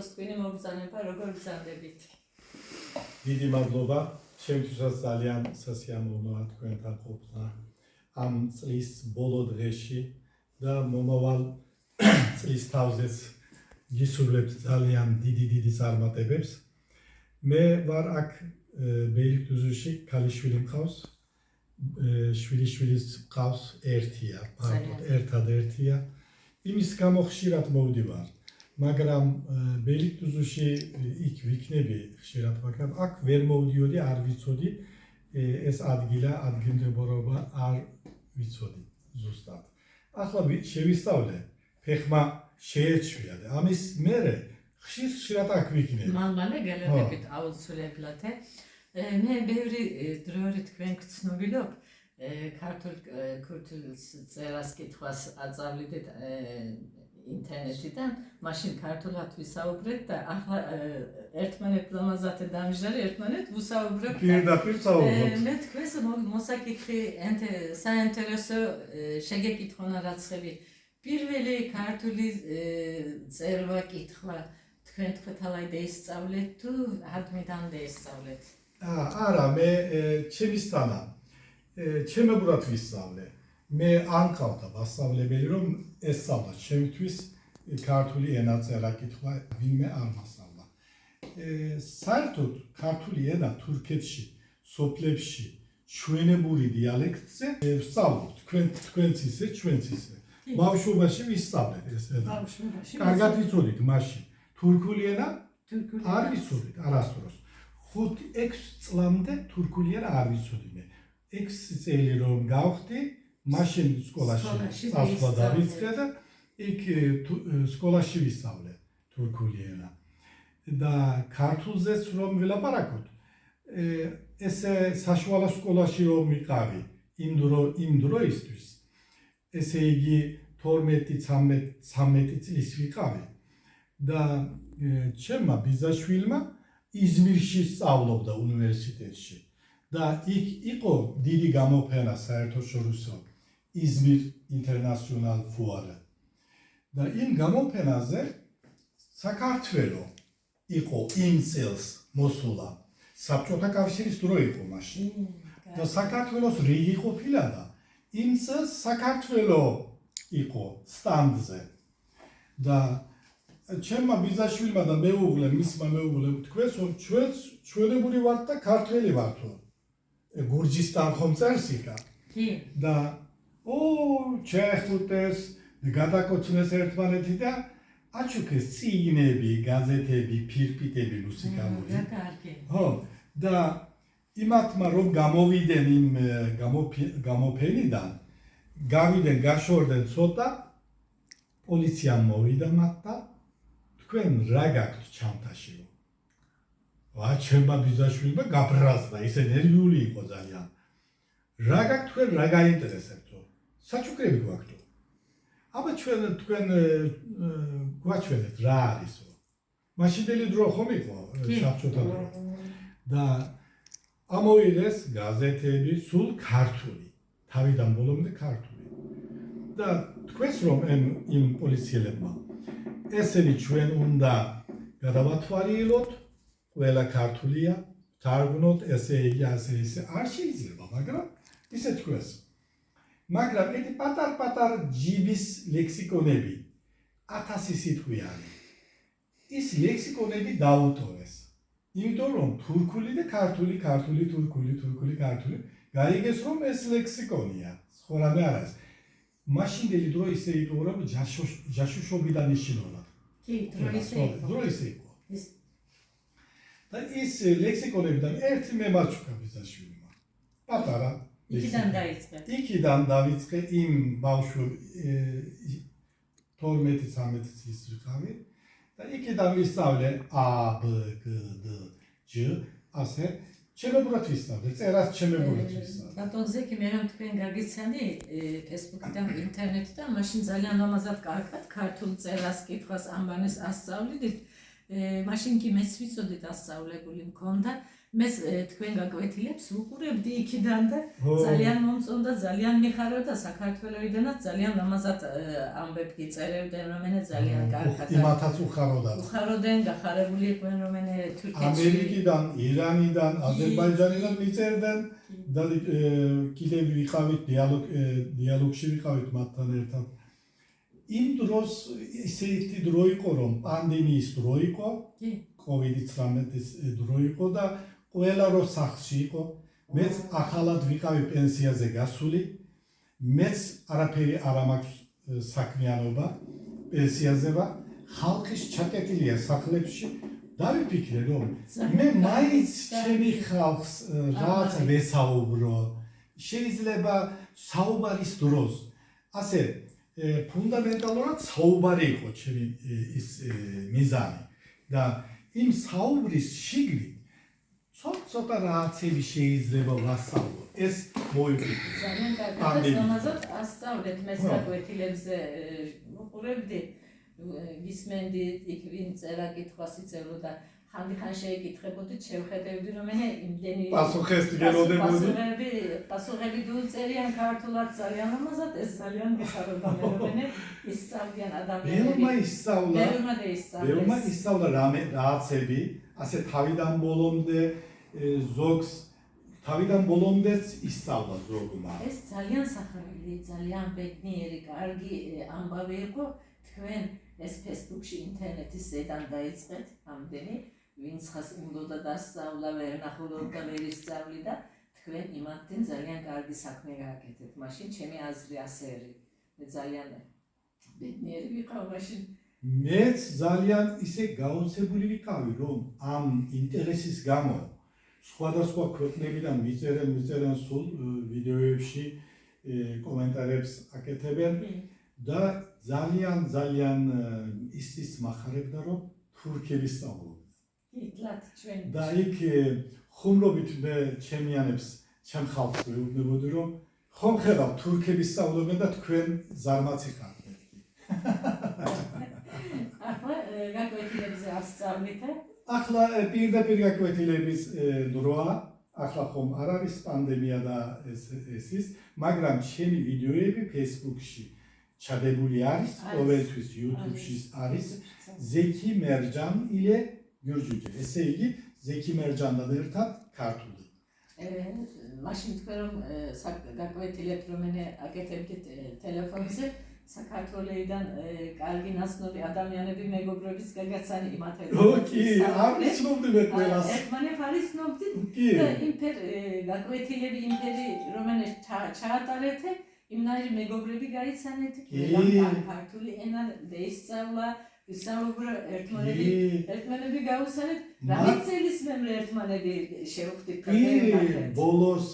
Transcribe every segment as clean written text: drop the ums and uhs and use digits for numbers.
იყოს თქვენი მოგზაურობა, როგორ გზანდებით? დიდი მადლობა, ჩემთვისაც ძალიან სასიამოვნოა თქვენთან ყოფნა ამ წლის ბოლო დღეში და მომავალ წლის თავზეც გისურვებთ ძალიან დიდი წარმატებებს. მე ვარ აქ ბეილიქ-დუზურში, ქალიშვილი მყავს, შვილიშვილის მყავს ერთია, ერთადერთია. იმის გამო ხშირად მოვდივარ, მაგრამ ბეილიქ-დუზურში იქ ვიქნები ხშირად, მაგრამ აქ ვერ მოვდიოდი, არ ვიცოდი ეს ადგილმდებარეობა არ ვიცოდი ზუსტად. ახლა შევისწავლე, ფეხმა შეეჩვია და ამის მერე ხშირად აქ ვიქნები. მალე გელოდებით აუცილებლად. მე ბევრი დროებით თქვენ გცნობილობ, ქართულ წერას კითხვას აწავლიდეთ ინტერნეტიდან, მაშინ ქართულად ვისაუბრეთ და ახლა ერთმანეთს ლამაზად დამჟარი, ერთმანეთს ვუსაუბრებთ. პირდაპირ საუბრობთ. მე თქვენს მოსაკითხი საინტერესო შეგეკითხონა რაცხები. პირველი ქართული წერვა კითხვა თქვენ თქვენთალა დაისწავლეთ თუ ადმიდან დაისწავლეთ? არა, მე ჩემისთანა ჩემებურად ვისწავლე. მე არ მყავდა მასწავლებელი, რომ ესწავლა ჩემთვის ქართული ენა წერა კითხვა, ვინმე არ მასწავლა. საერთოდ ქართული ენა თურქეთში, სოფლებში, ჩვენებური დიალექტზე ვსწავლობთ, თქვენც ისე, ჩვენც ისე. ბავშვობაში ვისწავლეთ ეს ენა. კარგად ვიცოდით მაშინ. თურქული ენა არ ვიცოდით არასდროს. 5-6 წლამდე თურქული ენა არ ვიცოდი მე. 6 წელი რომ გავხდი, მაშინ სკოლაში წასვლა დავიწყე და იქ სკოლაში ვისწავლე თურქული ენა. და ქართულზეც რომ ვილაპარაკოთ, ესე საშუალო სკოლაში რომ ვიყავი იმ დროისთვის, ესე იგი 12-13 წლის ვიყავი და ჩემმა ბიძაშვილმა იზმირში სწავლობდა უნივერსიტეტში და იქ იყო დიდი გამოფენა საერთაშორისო იზმირ ინტერნაციონალ ფუარა და იმ გამოფენაზე საქართველო იყო იმ წელს მოსულა, საბჭოთა კავშირის დრო იყო მაშინ და საქართველოს რიგი ყოფილა და იმ წელს საქართველო იყო სტანდზე და ჩემმა ბიძაშვილმა და მისმა მეუღლემ თქვეს, რომ ჩვენებური ვართ და ქართველი ვართო. გურჯისთან ხომ წერს იქა? და ჩაეხუტეს, გადაკოცნეს ერთმანეთი და აჩუქეს წიგნები, გაზეთები, ფირფიტები მუსიკალური. ხო, და იმათმა რომ გამოვიდნენ იმ გამოფენიდან, გავიდნენ, გაშორდნენ ცოტა, პოლიციამ მოვიდა მათ და თქვენ რა გაქვთ ჩამთაშიო? ჩემმა ბიძაშვილმა გაბრაზდა, ისე ნერვიული იყო ძალიან. რა გაქვთ თქვენ, რა გაინტერესებთო? საჩუქრები გვაქვთო. აბა თქვენ გვაჩვენეთ რა არისო? მაშინდელი დრო ხომ იყო საბჭოთა დრო. და ამოვიდეს გაზეთები, სულ ქართული, თავიდან ბოლომდე ქართული. და თქვენს რომ იმ პოლიციელებმა ესენი ჩვენ უნდა გადავათვალიეროთ, ყველა ქართულია, თარგმნოთ, ესე იგი, ასე ისე, არ შეიძლება, მაგრამ ისე თქვენს. მაგრამ ეთი პატარ ჯიბის ლექსიკონები, 1000 სიტყვიანი. ის ლექსიკონები დაუტოვეს. იმიტომ რომ თურქული და ქართული, თურქული, ქართული, გაიგეს რომ ეს ლექსიკონია, სხვა რამე არ არის. მაშინდელი დრო ისე იყო, რომ ჯაშუშობიდან იშინოდა. დრო ისე იყო. და ის ლექსიკონებიდან ერთი მე მაჩუქა ბიძაშვილმა. პატარა. იქიდან დავიწყე იმ ბავშვი 12-13 წლის ვიყავი და იქიდან ვისწავლე A, B, G, D, J, ასე ჩემებურად ვისწავლე, წერას ჩემებურად ვისწავლე. ბატონ ზეკი, მე რომ თქვენ გაგიცანი Facebook-დან, ინტერნეტიდან, მაშინ ძალიან ლამაზად კარგად ქართულ წერას კითხვას ამბანეს ასწავლიდით. მაშინ კი მეც ვიცოდი დასწავლებული მქონდა მეც თქვენ გაკვეთილებს ვუყურებდი იქიდან და ძალიან მომწონდა ძალიან მიხარობდა საქართველოიდანაც ძალიან ლამაზად ამბები წერებდნენ რომელნე ძალიან კარგად იმათაც უხაროდან გახარებული იყვნენ რომელნე თურქეთში ამერიკიდან ირანიდან აზერბაიჯანიდან მიწერდნენ და კიდევ ვიყავით დიალოგში ვიყავით მათთან ერთად იმ დროს ისეთი დრო იყო რომ პანდემიის დრო იყო COVID-19-ის დრო იყო და ყველა რო სახლში იყო მეც ახალად ვიყავი პენსიაზე გასული მეც არაფერი არ მაქვს საქმიანობა პენსიაზე ვარ ხალხის ჩაკეტილია სახლებში დავიფიქრე რომ მე მაინც ჩემი ხალხს რაც ვესაუბრო შეიძლება საუბარის დროს ასე ფუნდამენტალურად საუბარი იყო ჩემი ის მიზანი და იმ საუბრის შიგნით ცოტა რაღაცები შეიძლება ვასწავლო ეს მოიგივი ძალიან კარგად ამაზად ასწავლეთ მეც გაკვეთილებზე ვუყურებდი გისმენდი იქ ვინ წერა კითხვას იწევრო და ხანდახან შეეკითხებოდით შევხედებდი რომ მე იმდენი პასუხები დუწერიან ქართულად ძალიან ამაზად ეს ძალიან გეხარობდა მე ისწავლიან ადამიანები ბევრმა ისწავლა რაღაცები ასე თავიდან ბოლომდე ზოგს თავიდან ბოლომდეც ისწავლა ზოგმა ეს ძალიან სახარული ძალიან ბედნიერი კარგი ამბავი იყო თქვენ ეს Facebook-ში ინტერნეტის ზედან დაიწყეთ ამდენი ვინც ხას უნდა დასწავლა ვერ ნახულობდა ვერ ისწავლიდა თქვენ იმათთან ძალიან კარგი საქმე გააკეთეთ მაშინ ჩემი აზრი ასე არის მე ძალიან ბედნიერი ვიყავ მაშინ მეც ძალიან ისე გაოცებული ვიყავი რომ ამ ინტერესის გამო სხვადასხვა ქვეყნებიდან მიწერენ სულ ვიდეოებში კომენტარებს აკეთებენ და ძალიან ისიც მახარებდა რომ თურქები სწავლობდნენ და იქ ხუმრობით მე ჩემიანებს ჩემ ხალხს ვეუბნებოდი რომ ხომ ხედავ თურქები სწავლობენ და თქვენ ზარმაცი ხართ ახლა გაკვეთილებზე ასწავლეთ ახლა პირდაპირ გაკვეთილების დროა ახლა ხომ არ არის პანდემია და ეს ის მაგრამ ჩემი ვიდეოები Facebook-ში ჩადებული არის ყოველთვის YouTube-ში არის ზექი მერჯან ილე გიურჯუჯე ესე იგი ზექი მერჯანთან ერთად ქართული მაშინ თქვენ რომ გაკვეთილებთ რომელნე აკეთებდით ტელეფონზე საქართველოიდან კარგი ნაცნობი ადამიანები მეგობრების გაგაცანი იმათები კი არ ვიცნობდი მე ყველას ერთმანეთს არის ცნობდით და იმფერ გაკვეთილები იმფერი რომელნე ჩაატარეთ იმნაირი მეგობრები გაიცანეთ ყველამ ქართული ენა დაისწავლა ისაუბრა ერთმანები გაუსალეთ რა მიცელის მე ერთმანები შევხვდით ბოლოს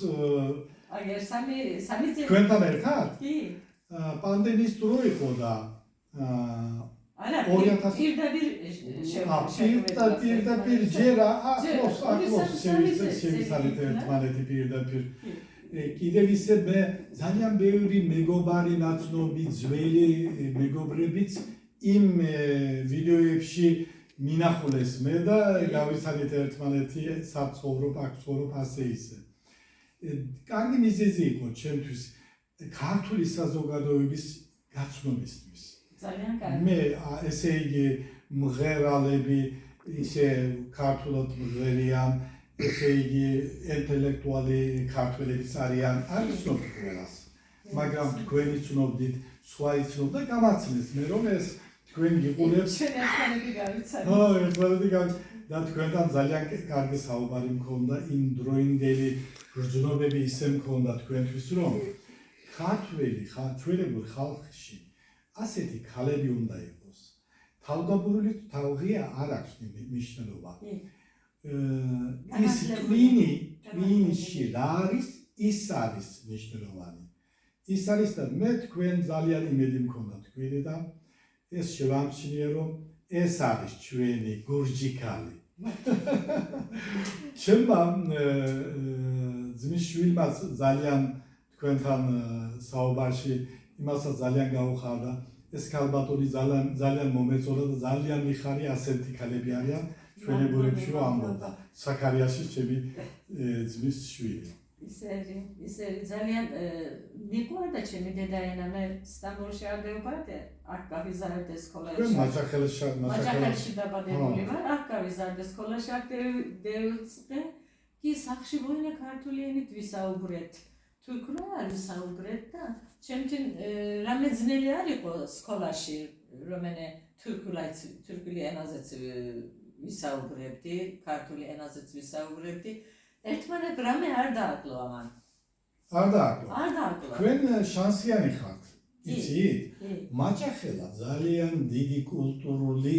აგერ სამი წელი თქვენთან ერთად კი პანდემიის დრო იყო და არა პირდაპირ ჯერა ახლოს შევიცალეთ ერთმანეთი პირდაპირ კიდევ ისე მე ძალიან ბევრი მეგობარი ნაცნობი ძველი მეგობრებიც იმ ვიდეოებში მინახულეს მე და გავიცალეთ ერთმანეთი საცხოვრობ აქცხოვრობ ასე ისე კარგი მიზეზი იყო ჩემთვის ქართული საზოგადოების გაცნობისთვის ძალიან კარგი მე ესე იგი მღერალები ისე ქართულად მღერიან ესე იგი ინტელექტუალი ქართველებიც არიან არ ვიცნობთ ყველას მაგრამ თქვენი ცნობდით სხვა იცნობდა გამაცნეს მე რომ ეს თქვენ გიყურებთ ერთმანეთი გავიცანეთ ერთმანეთი და თქვენთან ძალიან კარგი საუბარი მქონდა იმ დროინდელი ბრძნობები ისე მქონდა თქვენთვის რომ ქართველებურ ხალხში ასეთი ქალები უნდა იყოს თავდაბურული თავღია არ აქვს მნიშვნელობა ის ტვინში რა არის ის არის მნიშვნელოვანი ის არის და მე თქვენ ძალიან იმედი მქონდა თქვენიდან ეს შევამჩნიე რომ ეს არის ჩვენი გურჯი ქალი ჩემმა ძმის შვილმაც ძალიან თქვენთან საუბარში იმასაც ძალიან გაუხარდა ეს ქალბატონი ძალიან მომეწონა და ძალიან მიხარი ასეთი ქალები არიან ჩვენებურებში რომ ამბობდა საქარიაში ჩემი ძმის შვილი. ისე ძალიან მიყვარდა ჩემი დედაენა მე სტამბოლში არ დავიბადე აქ გავიზარდე სკოლაში მაჯახელში დაბადებული ვარ აქ გავიზარდე სკოლაში აქ დავიწყე კი სახში ვინე ქართული ენით ვისაუბრეთ თურქული არ ვისაუბრეთ და ჩემთვის რამე ძნელი არ იყო სკოლაში რომელე თურქული ენაზეც ვისაუბრებდი ქართული ენაზეც ვისაუბრებდი ერთმანეთს რამე არ დააკლო ამან. არ დააკლო. თქვენ შანსიანი ხართ. იცით? მაჯახელა ძალიან დიდი კულტურული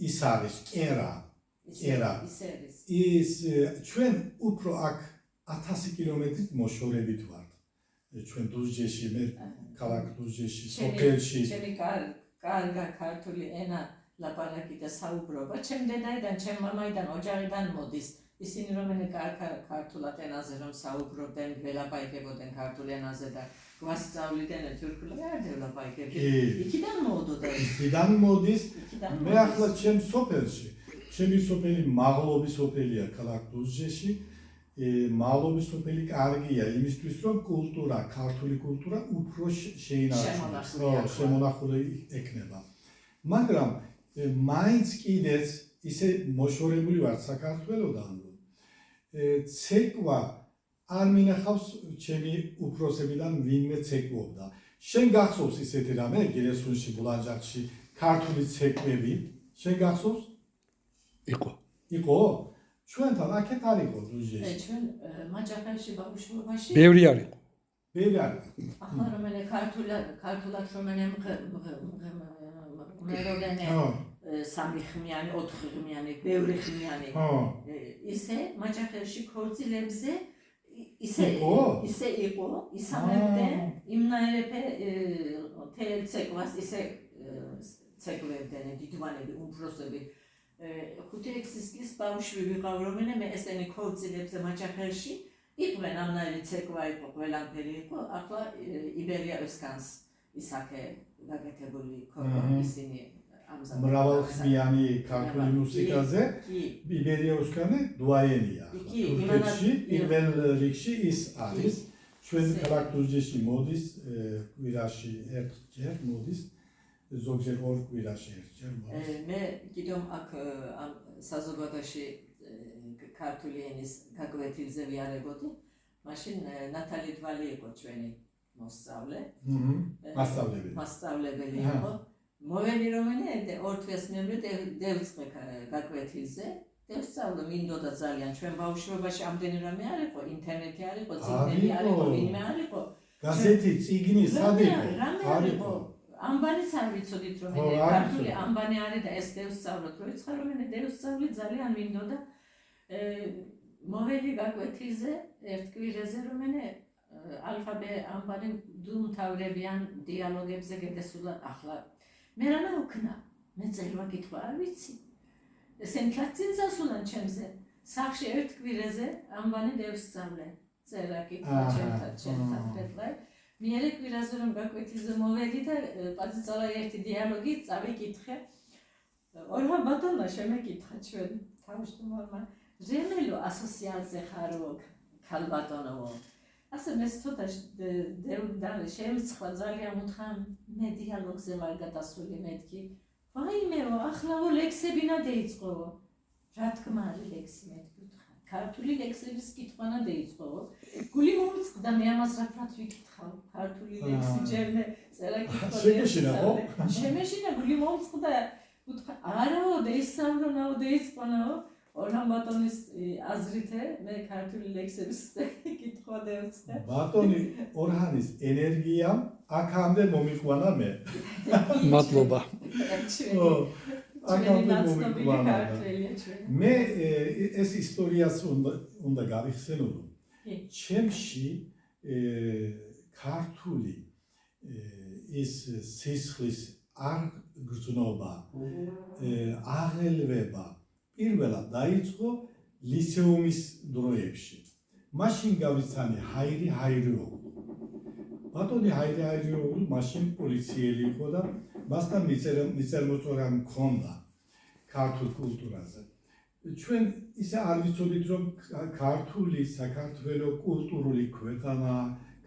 ის არის, კერა. ის ჩვენ უფრო აქ 1000 კილომეტრით მოშორებით ვართ. ჩვენ დურჯეში, მე ქალაქ დურჯეში, სოფელში. ჩემი კარგა ქართული ენა ლაპარაკი და საუბრობა. ჩემ დედაიდან, ჩემ მამაიდან, ოჯახიდან მოდის. ისინი რომელი ქართულად ენაზე რომ საუბრობდნენ, ველაპარაკებოდნენ ქართულ ენაზე და გვასწავლდნენ თურქულად არ ველაპარაკებდნენ. იქიდან მოდოდა. იქიდან მოდის. მე ახლა ჩემ სოფელში, ჩემი სოფელი მაღლობის სოფელია ქალაქ დურჯეში. მაღლობის სოფელი კარგია იმისთვის რომ კულტურა, ქართული კულტურა უფრო შეინარჩუნოს, შემონახული ექნება. მაგრამ მაინც კიდეც ისე მოშორებული ვარ საქართველოდან ცეკვა არ მინახავს ჩემი უფროსებიდან ვინმე ცეკვობდა. შენ გახსოვს ისეთი რამე გირესუნში, ბულანჯაკში ქართული ცეკვები? შენ გახსოვს? იყო? ჩვენთან აქეთ არ იყო დუჟეში. ჩვენ მაჯახელში ბავშვობაში ბევრი არ იყო. ახლა რომელე ქართულად რომელე მეროვდენე სამი ხმიანი, 4 ხმიანი, ბევრი ხმიანი. ისე მაჯახელში ქორწილებზე ისე იყო, ისამებდნენ იმნაირებე თელ ცეკვას ისე ცეკვებდნენ დიდვანები, უმფროსები. 5-6 წლის ბავშვი ვიყავ რომელე მე ესენი ქორწილებზე მაჯახელში იყვნენ ამნაირი ცეკვა იყო, ყველაფერი იყო, ახლა იბერიაოსკანს ისაკე გაკეთებული ისინი მრავალხმიანი ქართული მუსიკაზე იბერიაოსკანი დუაენია. თურქეთში პირველ რიგში ის არის. ჩვენ ქალაქ დურჯეში მოდის კვირაში ერთჯერ მოდის, ზოგჯერ ორ კვირაში ერთჯერ მოდის. მე კიდევ აქ საზოგადოებაში ქართული ენის გაკვეთილზე ვიარებოდი. მაშინ ნატალი დვალი იყო ჩვენი მოსწავლე. მასწავლებელი იყო. მოველი რომელე ორ თვეს მემრე დავიწყე გაკვეთილზე. დავსწავლე მინდოდა ძალიან ჩვენ ბავშვობაში ამდენი რამე არ იყო, ინტერნეტი არ იყო, წიგნები არ იყო, ვინმე არ იყო. გაზეთი, წიგნი სად იყო? არ იყო. ამბანიც არ ვიცოდით რომ ქართული ამბანი არის და ეს დავსწავლოთ. როცა რომელე დავსწავლე ძალიან მინდოდა მოველი გაკვეთილზე ერთ კვირაზე რომელე ალფაბე ამბანი დუმთავრებიან დიალოგებზე გადასულა ახლა მე რა ნაუქნა მე წერვა კითხვა არ ვიცი ესენ კაცინსასულან ჩემზე სახში ერთ კვირაზე ამბანი დავსწავლე წერა კითხვა ჩემთან ფეთლაი მიერე კვირაზე რომ გაკვეთილზე მოვედი და პაწიწალა ერთი დიალოგი წავიკითხე ორმა ბატონმა შემეკითხა ჩვენ თავმჯდომარემა რემელო ასოციაციაზე ხარო ქალბატონო ასე მე ცოტა შემიცხვა ძალიან უთხრა მე დიალოგზე ვარ გადასული მეთქი ვაიმეო ახლა ლექსებინა დაიწყო რა თქმა არის ლექსი მეთქი ქართული ლექსების კითხვანა დაიწყო გული მომწყდა მე ამას რა ფრათ ვიკითხავ ქართული ლექსი ჯერმე წერა კითხვა შემეშინა გული მომწყდა უთხრა არაო დაისამრონაო დაიწყონაო ორჰან ბატონის აზრით მე ქართული ლექსების კითხვა დავიწყე. ბატონი ორჰანის ენერგიამ აქამდე მომიყვანა მე. მადლობა. აქამდე მომიყვანა. მე ეს ისტორიას უნდა გავიხსენო. ჩემში ქართული ის სისხლის არ გრძნობა, აღელვება პირველად დაიწყო ლისეუმის დროებში. მაშინ გავიცანი ჰაირი ჰაირიოღლუ. ბატონი ჰაირი ჰაირიოღლუ მაშინ პოლიციელი იყო და მასთან მიწელმოწორა მქონდა ქართულ კულტურაზე. ჩვენ ისე არ ვიცოდით, რომ ქართული საქართველოს კულტურული ქვეყანა,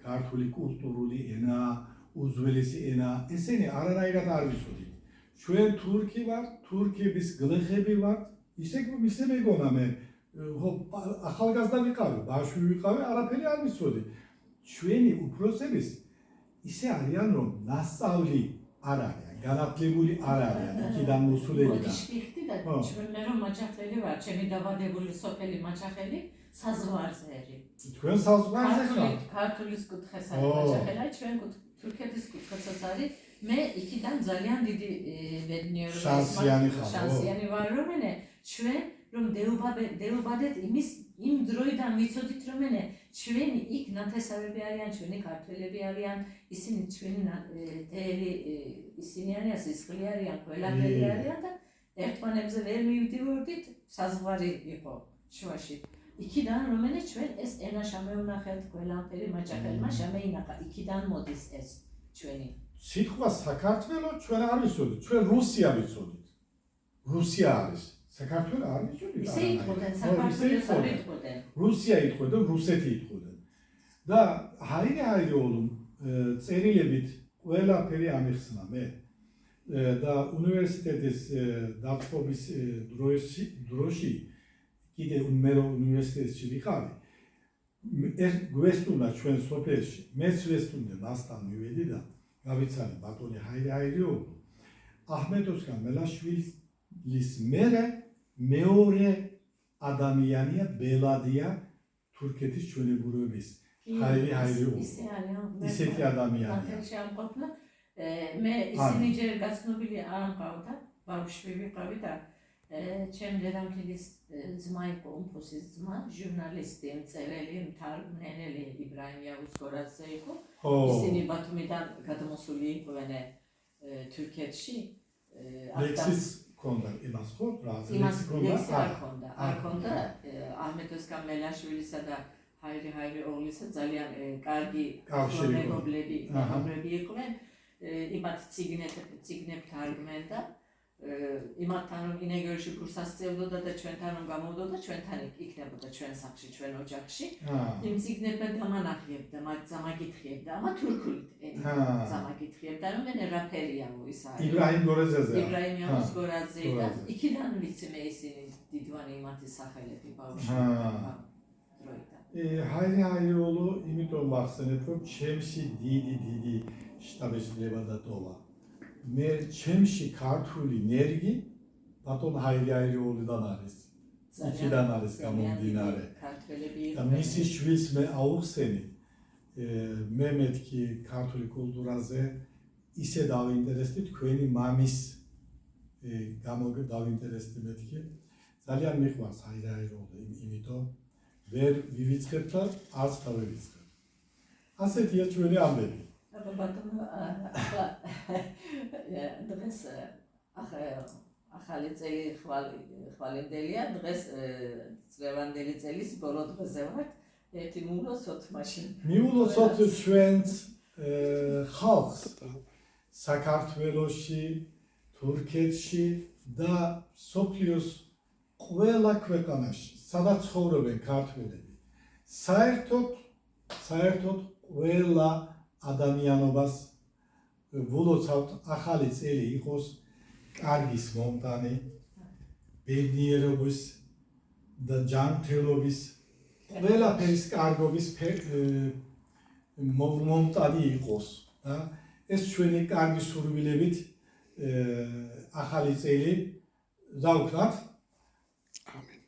ქართული კულტურული ენა, უძველესი ენა, ესენი არანაირად არ ვიცოდით. ჩვენ თურქი ვართ, თურქების გლეხები ვართ, ისე მეგონა მე, ახალგაზრდა ვიყავი, ბავშვი ვიყავი, არაფერი არ ვიცოდი. ჩვენი უფროსების ისე არიან, რომ ნასწავლი არ არიან, განათლებული არ არიან, იქიდან მოსულებიდან. შევიხდი და ჩვენ რომ მაჩახელი ვარ, ჩემი დაბადებული სოფელი მაჩახელი საზღვარზე. თქვენ საზღვარზე ხართ? ქართულის კუთხეს არის მაჩახელა, ჩვენ თურქეთის კუთხესაც არის. მე იქიდან ძალიან დიდი ბედნიერი შანსიანი ვარ, რომ ჩვენ რომ დეუბადეთ იმ დროიდან ვიცოდით, რომ ჩვენი იქ ნათესავები არიან, ჩვენი ქართველები არიან, ისინი ჩვენი ისინი არიან, სისხლი არიან, ყველაფერი არიან და ერთმანებზე ვერ მივდივარდით, საზღვარი იყო შუაში. იქიდან რომელიც ჩვენ ეს ენა შემევნახეთ, ყველაფერი მაჭახელმა შემეინახა, იქიდან მოდის ეს ჩვენი. სიტყვა საქართველო ჩვენ არ ვიცოდით, ჩვენ რუსია ვიცოდით. რუსია არის. საქართველო არ ვიცოდით. ისე იტყოდნენ, საქართველოს არ იტყოდნენ. რუსია იტყოდნენ, რუსეთი იტყოდნენ. და ჰაიდეაიოლუ წერილებით ყველაფერი ამიხსნა მე. და უნივერსიტეტის დაწყობის დროში კიდე მე უნივერსიტეტში ვიყავი. ეს გვესტუნა ჩვენ სოფელში. მეც ვესტუნე მასთან მივედი და გავიცანი ბატონი ჰაიდეაიოლუ აჰმედოსგან მელაშვილის მერე მეორე ადამიანია ბელადია თურქეთის ჩვენებურების ჰაიდეაიოლუ. ისეთი ადამიანია. მე ისინი ჯერ გაცნობილი არ მყავდა, ბავშვი ვიყავი და ჩემ დედამთილის ძმა იყო, უმფროსის ძმა, ჟურნალისტი, მწერალი, მთარგმნელი იბრაიმ იავუსგორაძე იყო. ისინი ბათუმიდან გადმოსული იყვნენ თურქეთში. ლექსის ქონდა, იმას ხო? იმას არ ქონდა. აჰმედოსგან მელაშვილისა და ჰაიდეაიოლუსა ძალიან კარგი მეგობრები იყვნენ. იმათ ციგნებს თარგმნდა. იმათთან რომ ინეგერში კურსას სწავლობდა და ჩვენთან რომ გამოვდოდა, ჩვენთან იქნებოდა ჩვენ სახლში, ჩვენ ოჯახში. იმ ციგნებმა დამანახიებდა, დამაგითხიებდა, ამა თურქულით დამაგითხიებდა, რომ მე რაფერიაო ის არის. იბრაიმ გორაძეზე. იბრაიმ იავუსგორაძე და იქიდან ვიცი მე ისინი დიდვანი იმათი სახელები ბავშვი. ჰაიდეაიოლუ იმიტომ ვახსენებ, რომ ჩემში დიდი შტაბეშლება დატოვა. მე ჩემში ქართული ნერგი ბატონ ჰაიდეაიოლუდან არის. იქიდან არის გამომდინარე. და მისი შვილს მე აუხსენი. მე მეთქი ქართული კულტურაზე ისე დავინტერესდი თქვენი მამის დავინტერესდი მეთქი. ძალიან მიყვარს ჰაიდეაიოლუ, იმიტომ ვერ ვივიწყებ და არც დავივიწყებ. ასეთია ჩვენი ამბები. ბატონო, დღეს ახალი წელი ხვალინდელია, დღეს წლევანდელი წელის ბოლო დღეზე ვართ, ერთი მივულოცოთ მაშინ. მივულოცოთ ჩვენს ხალხს საქართველოში, თურქეთში და სოფლიოს ყველა ქვეყანაში, სადაც ცხოვრობენ ქართველები. საერთოდ ყველა ადამიანობას ვულოცავთ ახალი წელი იყოს კარგის მომტანი, ბედნიერების და ჯანმრთელობის, ყველაფერის კარგობის მომტანი იყოს. ეს ჩვენი კარგი სურვილებით ახალი წელი დავქნათ. ამინ.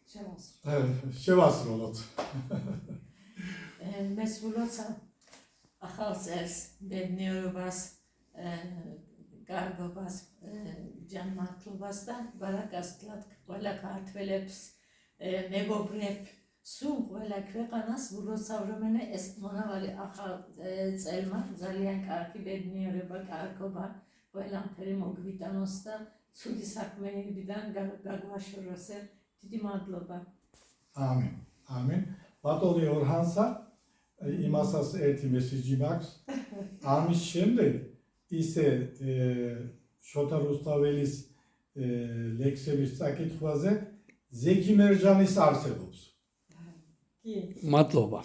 შევასრულოთ. მეს ვილოცავ ახალ წელს, ბედნიერებას, კარგობას, ჯანმრთელობას და ბარაკასთლად ყველა ქართველებს, მეგობრებს, სულ ყველა ქვეყანას ვილოცავ, რომ ეს მომავალი ახალ წელმა ძალიან კარგი ბედნიერება, კარგობა ყველაფერი მოგვიტანოს და ცუდი საქმეებიდან გაგვაშოროს. დიდი მადლობა. ამინ. ამინ. ბატონი ორჰანსა იმასაც ერთი მესიჯი მაქვს. ამის შემდეგ ისე შოთა რუსთაველის ლექსების წაკითხვაზე ზექი მერჯანის არსებობს. მადლობა.